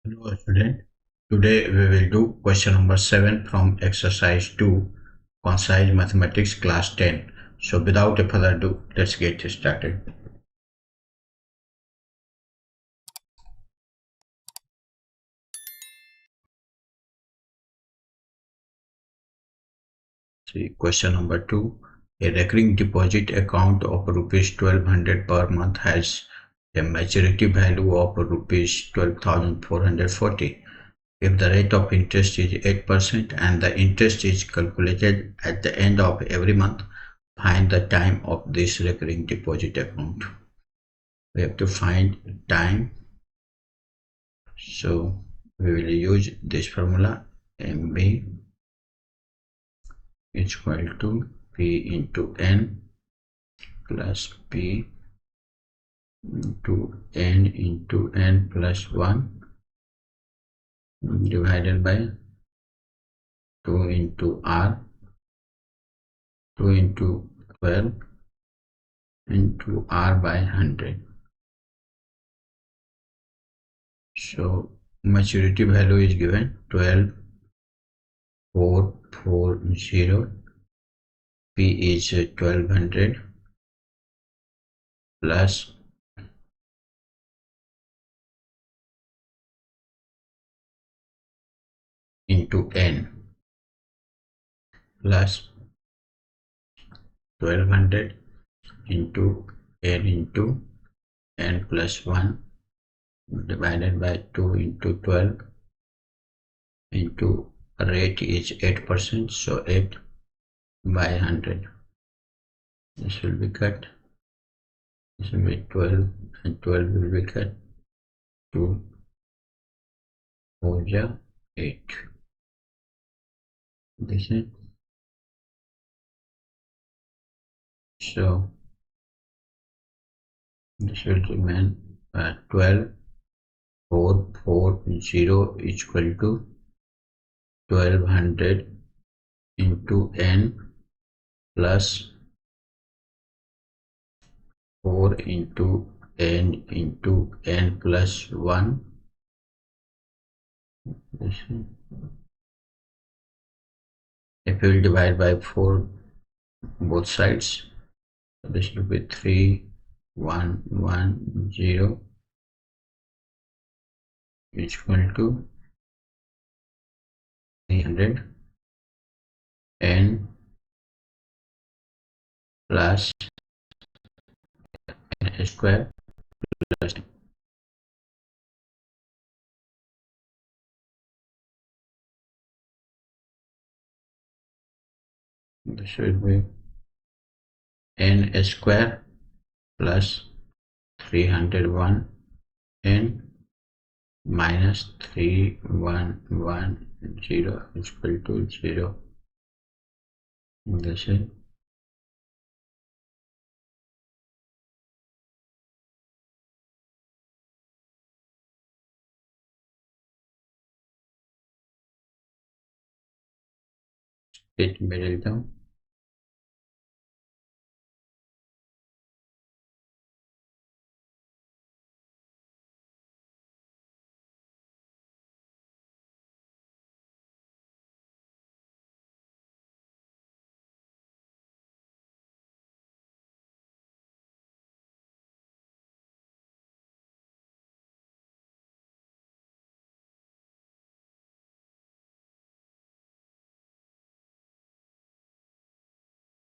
Hello student. Today we will do question number 7 from exercise 2, Concise Mathematics class 10. So without a further ado, let's get started. See question number 2. A recurring deposit account of rupees 1200 per month has a maturity value of rupees 12,440. If the rate of interest is 8% and the interest is calculated at the end of every month, find the time of this recurring deposit account. We have to find time, so we will use this formula. MB is equal to P into N plus P into N plus 1 divided by 2 into R, 2 into 12 into R by 100. So maturity value is given 12,440. P is 1200 plus into N plus 1200 into N plus 1 divided by 2 into 12 into rate is 8%, so 8 by 100. This will be cut. This will be 12 and 12 will be cut. 2 4 8. This is so this will remain 12,440 is equal to 1200 into N plus 4 into N plus 1. If we will divide by 4 both sides, this will be 3110 is equal to 300 N plus N square plus this will be N square plus 301 N minus 3110 is equal to 0. This is it middle down.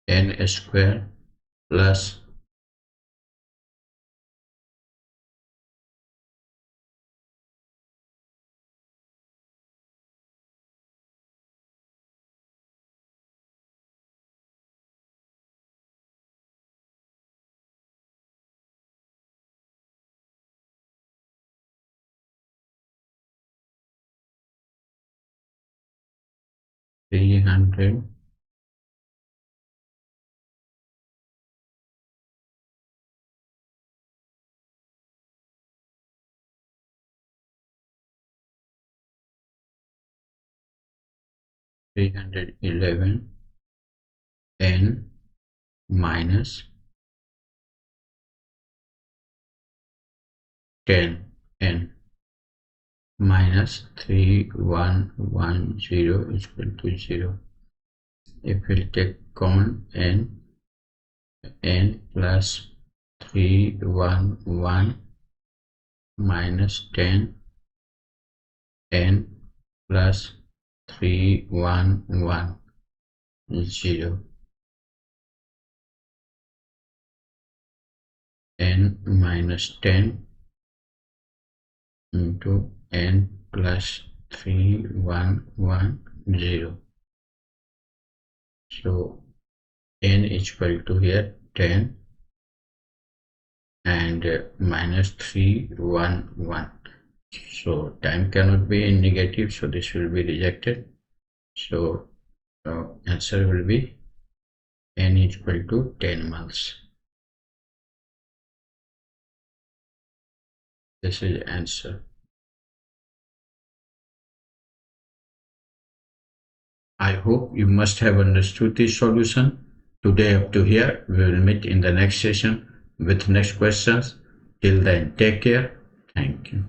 N square plus 300 311 N minus 10 N minus 3110 is equal to 0. If we'll take common n plus 311 minus 10 n plus 311 0 n minus 10 into n plus 311 so n is equal to here 10 and minus 311 so time cannot be in negative so this will be rejected so answer will be n is equal to 10 months. This is answer. I hope you must have understood this solution. Today up to here, we will meet in the next session with next questions. Till then, take care. Thank you.